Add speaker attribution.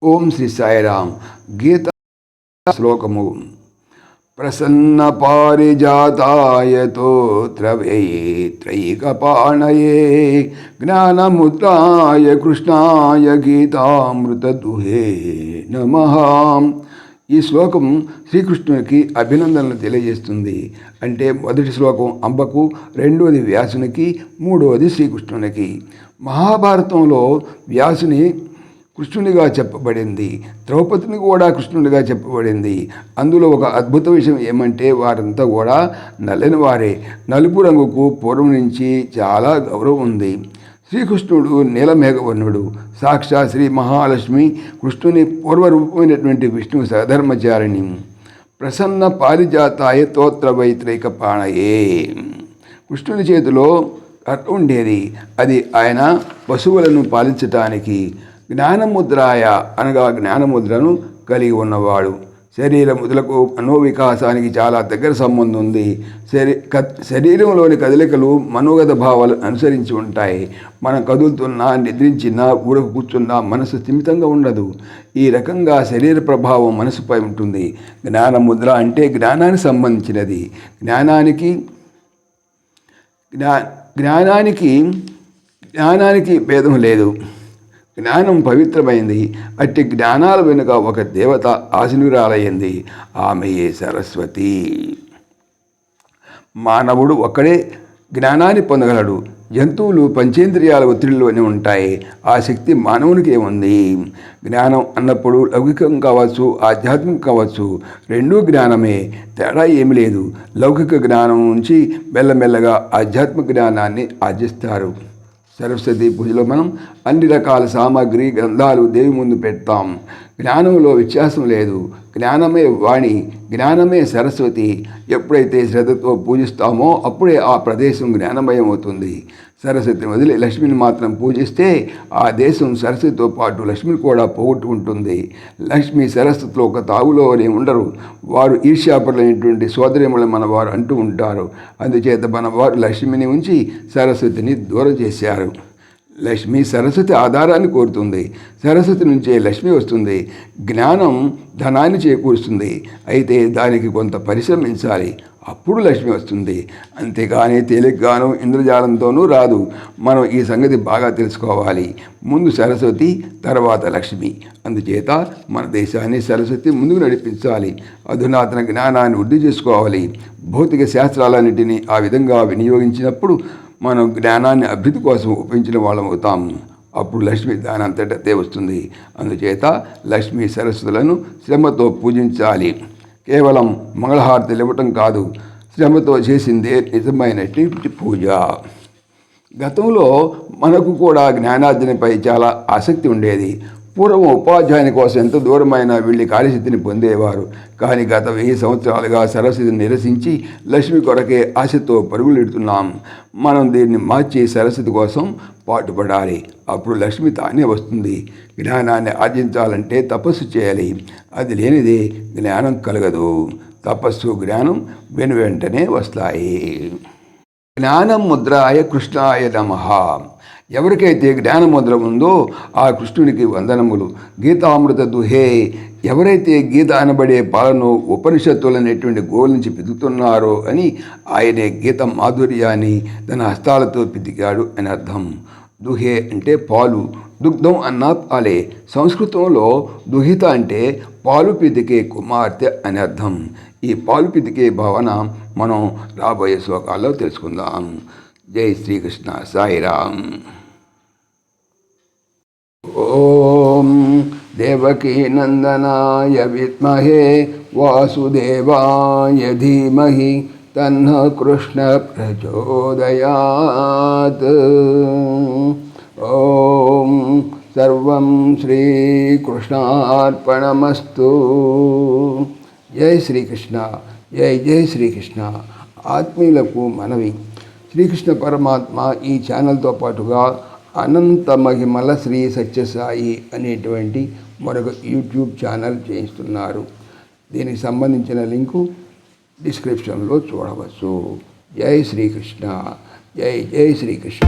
Speaker 1: ఓం శ్రీ సాయిరామ్. గీత శ్లోకము. ప్రసన్న పారిజాతాయ త్రైకపాణయే జ్ఞానముద్రాయ కృష్ణాయ గీతామృతదుహే నమః. ఈ శ్లోకం శ్రీకృష్ణునికి అభినందనలు తెలియజేస్తుంది. అంటే మొదటి శ్లోకం అంబకు, రెండవది వ్యాసునికి, మూడవది శ్రీకృష్ణునికి. మహాభారతంలో వ్యాసుని కృష్ణునిగా చెప్పబడింది, ద్రౌపదిని కూడా కృష్ణునిగా చెప్పబడింది. అందులో ఒక అద్భుత విషయం ఏమంటే వారంతా కూడా నల్లని వారే. నలుపు రంగుకు పూర్వం నుంచి చాలా గౌరవం ఉంది. శ్రీకృష్ణుడు నీలమేఘవర్ణుడు, సాక్షాత్ శ్రీ మహాలక్ష్మి కృష్ణుని పూర్వరూపమైనటువంటి విష్ణు సహధర్మచారిణి. ప్రసన్న పారిజాతాయ త్రైకపాణయే. కృష్ణుని చేతిలో కర్ర ఉండేది. అది ఆయన పశువులను పాలించటానికి. జ్ఞానముద్రాయ అనగా జ్ఞానముద్రను కలిగి ఉన్నవాడు. శరీర ముద్రకు మనోవికాసానికి చాలా దగ్గర సంబంధం ఉంది. శరీరంలోని కదలికలు మనోగత భావాలు అనుసరించి ఉంటాయి. మనం కదులుతున్నా, నిద్రించినా, ఊరకు కూర్చున్నా మనసు స్థిమితంగా ఉండదు. ఈ రకంగా శరీర ప్రభావం మనసుపై ఉంటుంది. జ్ఞానముద్ర అంటే జ్ఞానానికి సంబంధించినది. జ్ఞానానికి భేదం లేదు. జ్ఞానం పవిత్రమైంది. అట్టి జ్ఞానాల వెనుక ఒక దేవత ఆశీనురాలయ్యింది. ఆమెయే సరస్వతి. మానవుడు ఒక్కడే జ్ఞానాన్ని పొందగలడు. జంతువులు పంచేంద్రియాల ఒత్తిడిలోనే ఉంటాయి. ఆ శక్తి మానవునికి ఏముంది? జ్ఞానం అన్నప్పుడు లౌకికం కావచ్చు, ఆధ్యాత్మికం కావచ్చు, రెండూ జ్ఞానమే, తేడా ఏమి లేదు. లౌకిక జ్ఞానం నుంచి మెల్లమెల్లగా ఆధ్యాత్మిక జ్ఞానాన్ని ఆర్జిస్తారు. సరస్వతి పూజలో మనం అన్ని రకాల సామాగ్రి, గ్రంథాలు దేవి ముందు పెడతాం. జ్ఞానంలో వ్యత్యాసం లేదు. జ్ఞానమే వాణి, జ్ఞానమే సరస్వతి. ఎప్పుడైతే శ్రద్ధతో పూజిస్తామో అప్పుడే ఆ ప్రదేశం జ్ఞానమయం అవుతుంది. సరస్వతిని వదిలి లక్ష్మిని మాత్రం పూజిస్తే ఆ దేశం సరస్వతితో పాటు లక్ష్మిని కూడా పోగొట్టుకుంటుంది. లక్ష్మి సరస్వతిలో ఒక తావులోనే ఉండరు. వారు ఈర్ష్యాపరులైనటువంటి సోదరిములను మన వారు అంటూ ఉంటారు. అందుచేత మన వారు లక్ష్మిని ఉంచి సరస్వతిని దూరం చేశారు. లక్ష్మి సరస్వతి ఆధారాన్ని కోరుతుంది. సరస్వతి నుంచే లక్ష్మి వస్తుంది. జ్ఞానం ధనాన్ని చేకూరుస్తుంది. అయితే దానికి కొంత పరిశ్రమించాలి, అప్పుడు లక్ష్మి వస్తుంది. అంతేగాని తేలిగ్గాను ఇంద్రజాలంతోనూ రాదు. మనం ఈ సంగతి బాగా తెలుసుకోవాలి. ముందు సరస్వతి, తర్వాత లక్ష్మి. అందుచేత మన దేశాన్ని సరస్వతి ముందుకు నడిపించాలి. అధునాతన జ్ఞానాన్ని వృద్ధి చేసుకోవాలి. భౌతిక శాస్త్రాలన్నింటినీ ఆ విధంగా వినియోగించినప్పుడు మనం జ్ఞానాన్ని అభివృద్ధి కోసం ఉపయోగించిన వాళ్ళం అవుతాం. అప్పుడు లక్ష్మి దానంతటా వస్తుంది. అందుచేత లక్ష్మీ సరస్వతులను శ్రమతో పూజించాలి. కేవలం మంగళహారతులు ఇవ్వటం కాదు, శ్రమతో చేసిందే నిజమైనటువంటి పూజ. గతంలో మనకు కూడా జ్ఞానార్జనపై చాలా ఆసక్తి ఉండేది. పూర్వం ఉపాధ్యాయుని కోసం ఎంత దూరమైనా వెళ్ళి కార్యసిద్ధిని పొందేవారు. కానీ గత 1000 సంవత్సరాలుగా సరస్వతిని నిరసించి లక్ష్మి కొరకే ఆశతో పరుగులెడుతున్నాం. మనం దీన్ని మార్చి సరస్వతి కోసం పాటుపడాలి. అప్పుడు లక్ష్మి తానే వస్తుంది. జ్ఞానాన్ని ఆర్జించాలంటే తపస్సు చేయాలి. అది లేనిదే జ్ఞానం కలగదు. తపస్సు, జ్ఞానం వెనువెంటనే వస్తాయి. జ్ఞానం ముద్రాయ కృష్ణాయ నమః. ఎవరికైతే జ్ఞానముద్ర ఉందో ఆ కృష్ణునికి వందనములు. గీతామృత దుహే. ఎవరైతే గీత అనబడే పాలను ఉపనిషత్తులనేటువంటి గోల నుంచి పితుకుతున్నారో అని ఆయనే గీత మాధుర్యాన్ని తన హస్తాలతో పితికాడు అని అర్థం. దుహే అంటే పాలు, దుగ్ధం అన్నా పాలే. సంస్కృతంలో దుహిత అంటే పాలు పితికే కుమార్తె అని అర్థం. ఈ పాలు పితికే భావన మనం రాబోయే శ్లోకాల్లో తెలుసుకుందాం. జై శ్రీకృష్ణ. సాయిరామ్. ఓం దేవకీ నందనాయ విద్మహే వాసుదేవాయ ధీమహి తన్నః కృష్ణ ప్రచోదయాత్. ఓం సర్వం శ్రీకృష్ణార్పణమస్తు. జై శ్రీకృష్ణ. జై జై శ్రీకృష్ణ. ఆత్మీయులకు మనవి, శ్రీకృష్ణ పరమాత్మ ఈ ఛానల్తో పాటుగా అనంత మహిమల శ్రీ సత్యసాయి అనేటువంటి మరొక యూట్యూబ్ ఛానల్ చేయిస్తున్నారు. దీనికి సంబంధించిన లింకు డిస్క్రిప్షన్లో చూడవచ్చు. జై శ్రీకృష్ణ. జై జై శ్రీకృష్ణ.